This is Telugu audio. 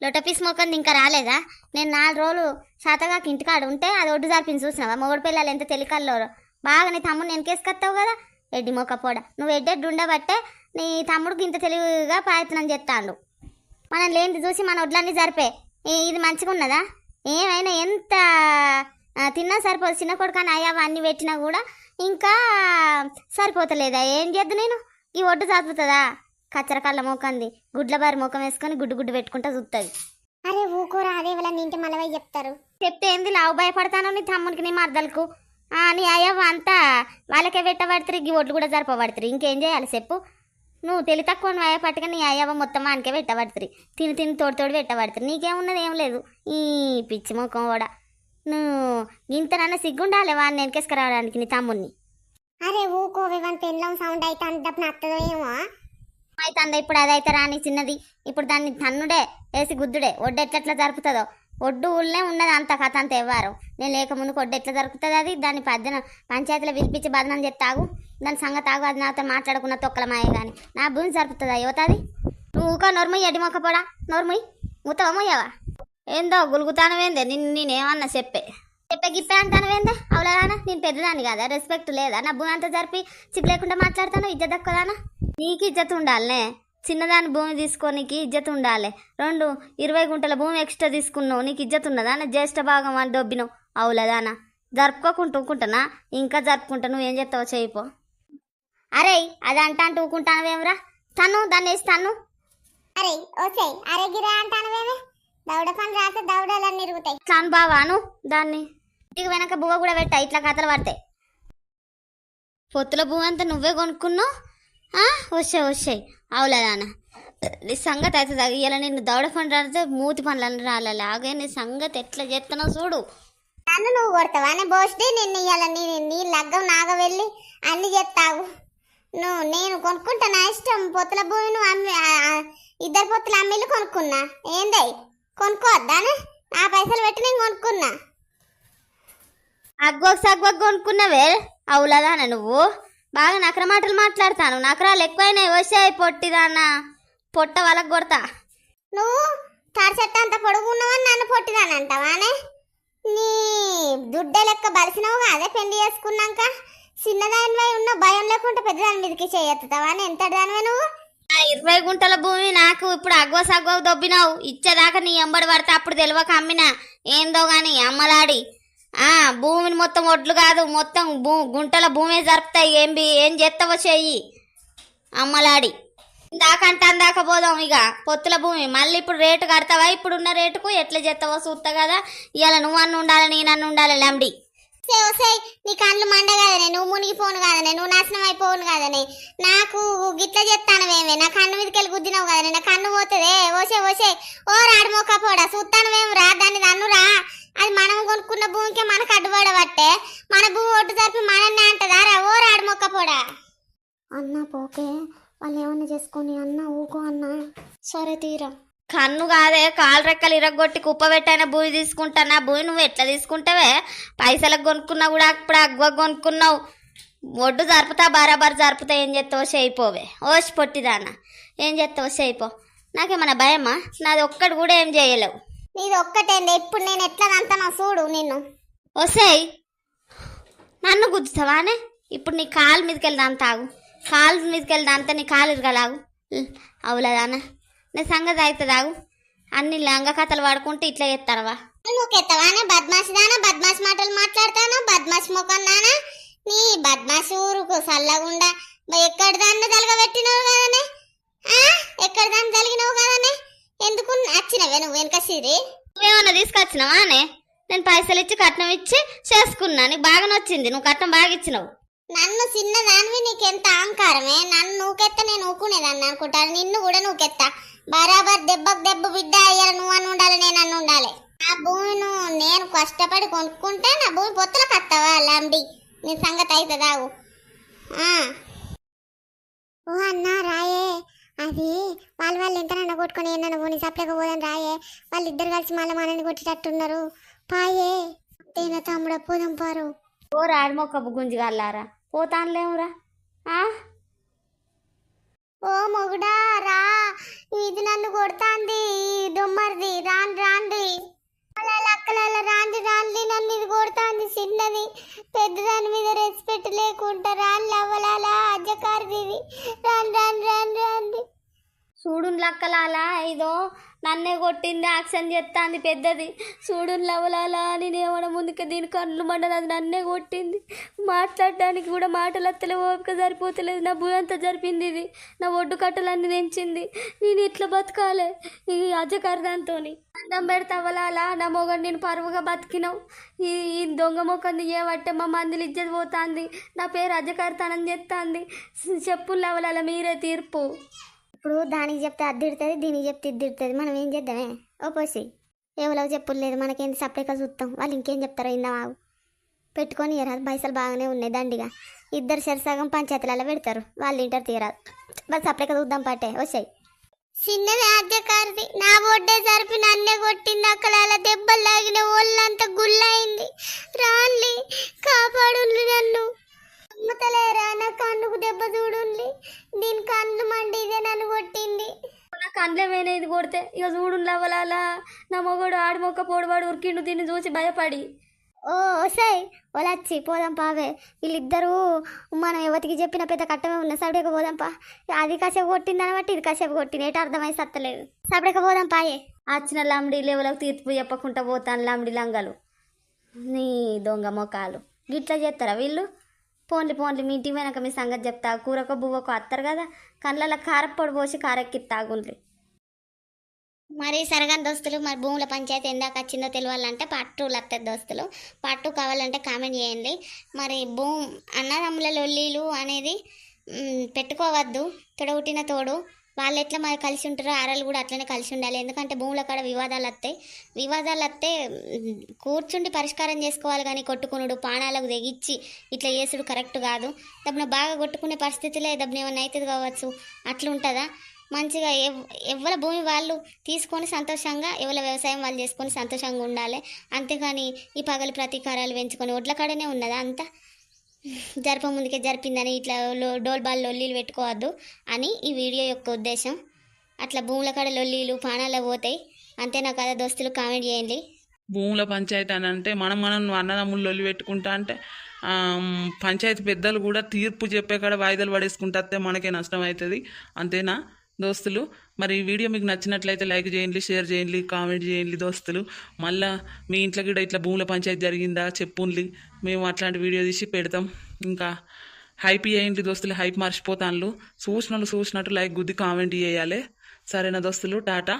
లొటపీస్ మొక్కంది ఇంకా రాలేదా? నేను 4 రోజులు శాతగాకి ఇంటికాడ ఉంటే అది ఒడ్డు జారిపించి చూసినావా? మొగడు పిల్లలు ఎంత తెలికల్లో బాగా నీ తమ్ముడు వెనకేసుకొస్తావు కదా. ఎడ్డి మొక్క పోడ, నువ్వు ఎడ్డెడ్డు ఉండబట్టే నీ తమ్ముడికి ఇంత తెలివిగా ప్రయత్నం చేస్తాడు. మనం లేనిది చూసి మన ఒడ్లన్నీ జరిపే. ఇది మంచిగా ఉన్నదా? ఏమైనా ఎంత తిన్నా సరిపోదు. చిన్న కొడుకని అయ్యావా అన్ని పెట్టినా కూడా ఇంకా సరిపోతలేదా? ఏం చేద్దు నేను? ఈ ఒడ్డు చదువుతుందా? కచ్చరకల్ల మోకంది గుడ్ల బారి ముఖం వేసుకొని గుడ్డు గుడ్డు పెట్టుకుంటా చూస్తుంది. అరే ఊకోరా, అదే వాళ్ళ నీ ఇంటి మళ్ళీ చెప్తారు. చెప్తే ఏంది లావు భయపడతాను నీ తమ్మునికి నీ మర్దలకు. నీ అయ్యవ్వ అంతా వాళ్ళకే పెట్టబడుతుంది, ఈ ఒడ్లు కూడా జరపబడుతుంది. ఇంకేం చేయాలి చెప్పు? నువ్వు తెలి తక్కువ భయపట్టుగా నీ అయ్యవ్వ మొత్తం వానికే పెట్టబడుతుంది. తిని తిని తోడు పెట్టబడుతుంది. నీకేమున్నది ఏం లేదు. ఈ పిచ్చి ముఖం కూడా నువ్వు ఇంతనన్నా సిగ్గుండాలి వాడిని వెనకేసుకురావడానికి నీ తమ్ముడిని. అరే ఊకోవే, వన్ పెళ్ళం సౌండ్ అయితే అంతప్పుడు నచ్చదో ఏమో. అయితే అంద ఇప్పుడు అదైతే రాని చిన్నది. ఇప్పుడు దాన్ని తన్నుడే వేసి గుద్దుడే. ఒడ్డు ఎట్లెట్లా జరుపుతుందో. ఒడ్డు ఊళ్ళే ఉన్నది అంత కథ అంత ఎవ్వరు. నేను లేకముందుకు ఒడ్డు ఎట్లా జరుగుతుంది అది. దాన్ని పంచాయతీలో పిలిపించి బదనం చేస్తాగు. దాని సంగతి ఆగు. అది నాతో మాట్లాడుకున్న తొక్కలమాయే కానీ నా భూమి జరుపుతుందా యువతది? నువ్వు ఊక నోర్మయ్యి ఎడి మొక్క పోడా నోర్మయ్యి ముత్తవమ్మయ్యవా? ఏందో గులుగుతానవేందే? నేనేమన్నా చెప్పే గిప్పే అంటానవేందే? అవులానా నేను పెద్దదాన్ని కదా, రెస్పెక్ట్ లేదా? నా భూమి అంతా జరిపి చిక్కు లేకుండా మాట్లాడతాను. ఇజ్జత్ దక్కదానా? నీకు ఇజ్జత్ ఉండాలనే. చిన్నదాని భూమి తీసుకోనికి ఇజ్జత్ ఉండాలి. 20 గుంటల భూమి ఎక్స్ట్రా తీసుకున్నావు, నీకు ఇజ్జత్ ఉన్నదా? నా జ్యేష్ఠ భాగం అని దొబ్బినావు. అవులదానా? జరుపుకోకుంటూకుంటున్నా ఇంకా జరుపుకుంటా. నువ్వేం చేస్తావో చేయిపో. అరే అది అంటూ ఊకుంటానవేమరా? దాన్ని వేసి తన్ను. అరే ఓకే, అరే గిరా అంటానవేమే? దౌడ పని రాస్తే దౌడలన్నీ ఇరుగుతాయి. చాను బావాను దాన్ని ఇంటికి వెనక బువ్వ కూడా పెట్టా. ఇట్లా కథలు పడతాయి. పొత్తుల భూమి అంతా నువ్వే కొనుక్కున్నావు. వచ్చాయి అవులేదానా? నీ సంగతి అవుతుంది. ఇలా నిన్ను దౌడ పని రాస్తే మూతి పనులు రాలే. ఆగే నీ సంగతి ఎట్లా చేస్తున్నావు చూడు. నన్ను నువ్వు కొడతావా? బోస్టి నిన్ను ఇయ్యాల నీ లగ్గం నాగ వెళ్ళి అన్ని చెప్తావు. నేను కొనుక్కుంటా, నా ఇష్టం. పొత్తుల భూమి నువ్వు అమ్మి 2 పొత్తుల అమ్మిలు కొనుక్కున్నా. ఏందై కొనుక్కోవద్దానే? నా పైసలు పెట్టి నేను కొనుక్కున్నా. సగ్వకు కొనుక్కున్నావే అవులదానా? నువ్వు బాగా నకర మాటలు మాట్లాడతాను. నకరాలు ఎక్కువైనాయి. వచ్చాయి పొట్టిదాన్నా, పొట్ట వాళ్ళకి కొడతా. నువ్వు తాడి చెట్టు అంత పొడుగున్నావని నన్ను పొట్టిదానంటావానే? నీ దుడ్డే లెక్క బలిసినావు కాదే పెళ్లి చేసుకున్నాక. చిన్నదానివై ఉన్న భయం లేకుండా పెద్దదాని మీదకి చేయెత్తుతావానే? ఎంత దానివే నువ్వు? 20 గుంటల భూమి నాకు ఇప్పుడు సగ్వ దొబ్బినావు. ఇచ్చేదాకా నీ ఎంబడి పడితే అప్పుడు తెలియక అమ్మినా. ఏందో గాని అమ్మలాడి భూమిని మొత్తం ఒడ్లు కాదు, మొత్తం గుంటల భూమి జరుపుతాయి. ఏం చేస్తావో చెయ్యి అమ్మలాడి. ఇందాకంటే అందాక పోదాం. ఇక పొత్తుల భూమి మళ్ళీ ఇప్పుడు రేటు కడతావా? ఇప్పుడున్న రేటుకు ఎట్లా చేస్తావో చూస్తా కదా. ఇవాళ నువ్వన్ను ఉండాలి, నేనన్ను ఉండాలి. లంబడి నీ కళ్ళు మండ కాదనే, నువ్వు మునిగిపోను కాదనే, నువ్వు నాశనం అయిపోను కాదనే. నాకు గిట్ల చెప్తానవేమే? నా కన్ను మీదకి వెళ్ళి గుద్దినావు కదనే, నా కన్ను పోతుందే. ఓసే ఓ రాడు మొక్క పోడా చూస్తానవేం రా. దాన్ని నన్నురా. అది మనం కొనుక్కున్న భూమికే మనకు అడ్డుపడబట్టే మన భూమి ఒడ్డు జరిపి మనన్నే అంటదా రా? ఓ రాడు మొక్క పోడా. అన్నా పోకే, వాళ్ళు ఏమన్నా చేసుకొని అన్నా ఊకో అన్నా. సరే తీరా. కన్ను కాదే, కాలు రెక్కలు ఇరగొట్టి కుప్ప పెట్టైన భూమి తీసుకుంటానా? భూమి నువ్వు ఎట్లా తీసుకుంటావే? పైసలకు కొనుక్కున్నా కూడా అప్పుడు అగ్వ కొనుక్కున్నావు. ఒడ్డు జరుపుతా బరాబర్ జరుపుతా. ఏం చేస్తావో చేయిపోవే. ఓసి పొట్టిదానా ఏం చేస్తావో చేయిపో. నాకేమన్నా భయమా? నాది ఒక్కటి కూడా ఏం చేయలేవు. నీది ఒక్కటేందే. ఇప్పుడు నేను ఎట్లా అంతనా చూడు నిన్ను. వస్తాయి నన్ను గుద్దుతావానే? ఇప్పుడు నీ కాలు మీదకి వెళ్దాం. తాగు కాలు మీదకి వెళ్దా అంతా నీ కాలు ఇరగలాగు. అవులేదానా? నీ సంగతి అవుతుందాగు. అన్ని లంగ కథలు వాడుకుంటే ఇట్లా చేస్తానవా? నువ్వుకెత్తవానే? బద్మాషి దానా, బద్మాషి మాటలు మాట్లాడతాను. బద్మాషి ముఖం దానా. నీ బద్మాషి ఊరుకు సల్లగుండా. ఎక్కడ దాన్ని తలగబెట్టినావు కదనే? ఎక్కడ దాన్ని తలిగినావు కదనే? ఎందుకు వచ్చినవే నువ్వు వెనక సిరి? నువ్వేమన్నా తీసుకొచ్చినావా అనే? నేను పైసలు ఇచ్చి కట్నం ఇచ్చి చేసుకున్నా. నీకు బాగా నచ్చింది. నువ్వు కట్నం బాగా ఇచ్చినావు. నన్ను చిన్నదానివి, నీకెంత అహంకారమే. నన్ను నూకెత్త నేను ఊకునేదాన్ని అనుకుంటాను. నిన్ను కూడా నూకెత్తా. బరాబర్ దెబ్బకు దెబ్బ బిడ్డ అయ్యాలి. నువ్వు అని ఉండాలి, నేను అన్ను ఉండాలి. నా భూమిను నేను కష్టపడి కొనుక్కుంటే నా భూమి పొత్తులకు వస్తావా లంబడి? నీ సంగతి అవుతుందావు. ఓ అన్నా రాయే, అది వాళ్ళు ఎంతనన్నా కొట్టుకొని ఏమన్నా పోనీ సప్లైగా పోదని రాయే. వాళ్ళిద్దరు కలిసి మళ్ళీ మనని కొట్టేటట్టున్నారు. పాయే తేన తమ్ముడ పోదాం పారు. ఓ రాడమొక్క గుంజిగాలారా పోతానులేమురా. ఓ మొగుడా రా, ఇది నన్ను కొడుతాంది. దొమ్మరిది అక్కలాలా ఇదో నన్నే కొట్టింది యాక్షన్ చేస్తాంది పెద్దది చూడు లవలాలా నేనేమన్నా ముందుకే దీని కళ్ళు మండదు అది నన్నే కొట్టింది మాట్లాడడానికి కూడా మాటలు అత్తలే ఓపిక సరిపోతలేదు నా భూయంతా జరిపింది ఇది నా ఒడ్డు కట్టలన్నీ తెంచింది నేను ఇట్లా బతకాలే ఈ అజకర్దాంతో అందం పెడతావలాలా నా మొగడు నేను పరువుగా బతికినావు ఈ దొంగ మొక్కంది ఏవట్టే మా మందిలు ఇజ్జత్ పోతుంది నా పేరు అజకర్తానని చెప్తాంది చెప్పులు లవలాల మీరే తీర్పు ఇప్పుడు దానికి చెప్తే అది తిడుతుంది దీనికి చెప్తే ఇది తిడుతుంది మనం ఏం చేద్దామే ఓ పోసి ఎవరో చెప్పులు లేదు మనకేంది సపరేట్గా చూస్తాం వాళ్ళు ఇంకేం చెప్తారో ఇందాం పెట్టుకొని ఇరాదు పైసలు బాగానే ఉన్నాయి దండిగా ఇద్దరు సరిసగం పంచాయతీలలో పెడతారు వాళ్ళు ఇంటర్ తీరాదు బస్ సపరేట్గా చూద్దాం పట్టే వచ్చాయి చిన్నది అద్దెకారిది నా ఒడ్డే సరిపి నన్నే కొట్టింది అక్కడ అలా దెబ్బలు లాగిన ఒళ్ళంతా గుల్లయింది రాన్లి కాపాడుండ్లి నన్ను అమ్మతలేరా నా కన్నుకు దెబ్బ చూడుండ్లి దీని కన్ను మండి ఇదే నన్ను కొట్టింది నా కండ్లేమైనా ఇది కొడితే ఇక చూడు లవలాలా నా మొగడు ఆడి మొక్క పొడవాడు ఉరికిండు దీన్ని చూసి భయపడి ఓ వసాయి వచ్చి పోదాం పావే వీళ్ళిద్దరూ మనం ఎవరికి చెప్పిన పెద్ద కట్టమే ఉన్న సపడేక పోదాం పా అది కాసేపు కొట్టింది అనబట్టి ఇది కాసేపు కొట్టింది ఏటో అర్థమై సత్తలేదు సపడేక పోదాం పాయే వచ్చిన లంబడి లెవెలకు తీర్పు చెప్పకుండా పోతాను లంబడి లంగలు నీ దొంగ మొక్కలు గిట్లా చేస్తారా వీళ్ళు పోన్లి మీ ఇంటికి వెనక మీ సంగతి చెప్తా కూరకో బువ్వకో అత్తారు కదా కళ్ళలో కారప్పొడి పోసి కారెక్కి తాగుండ్రి మరి సరగాని దోస్తులు మరి భూముల పంచాయతీ ఎందాక వచ్చిందో తెలియాలంటే పట్టులు వస్తుంది దోస్తులు పట్టు కావాలంటే కామెంట్ చేయండి మరి అన్నదమ్ముల లొల్లీలు అనేది పెట్టుకోవద్దు తొడగుట్టిన తోడు వాళ్ళు ఎట్లా మరి కలిసి ఉంటారో ఆడలు కూడా అట్లనే కలిసి ఉండాలి ఎందుకంటే భూముల కాడ వివాదాలు వస్తే కూర్చుండి పరిష్కారం చేసుకోవాలి కానీ కొట్టుకునుడు పానాలకు తెగిచ్చి ఇట్లా చేసుడు కరెక్ట్ కాదు దబ్బున బాగా కొట్టుకునే పరిస్థితులే దబ్బున ఏమన్నా అవుతుంది కావచ్చు అట్లుంటుందా మంచిగా ఎవరి భూమి వాళ్ళు తీసుకొని సంతోషంగా ఎవరి వ్యవసాయం వాళ్ళు చేసుకొని సంతోషంగా ఉండాలి అంతేగాని ఈ పగలు ప్రతీకారాలు పెంచుకొని ఒడ్ల కాడనే ఉన్నదా అంతా జరప ముందుకే జరిపిందని ఇట్లా డోల్ బాల్ లొల్లీలు పెట్టుకోవద్దు అని ఈ వీడియో యొక్క ఉద్దేశం అట్లా భూముల కాడ లొల్లీలు పానాలు పోతాయి అంతేనా కదా దోస్తులు కామెంట్ చేయండి భూముల పంచాయతీ అని అంటే మనం అన్నదమ్ములు లొల్లి పెట్టుకుంటా అంటే పంచాయతీ పెద్దలు కూడా తీర్పు చెప్పే కాడ వాయిదాలు పడేసుకుంటే మనకే నష్టం అవుతుంది అంతేనా దోస్తులు మరి ఈ వీడియో మీకు నచ్చినట్లయితే లైక్ చేయండి షేర్ చేయండి కామెంట్ చేయండి దోస్తులు మళ్ళీ మీ ఇంట్లో కూడా ఇట్లా భూముల పంచాయతీ జరిగిందా చెప్పుండి మేము అట్లాంటి వీడియో తీసి పెడతాం ఇంకా హైప్ చేయండి దోస్తులు హైప్ మర్చిపోతాను చూసినట్టు లైక్ గుద్ది కామెంట్ చేయాలి సరేనా దోస్తులు టాటా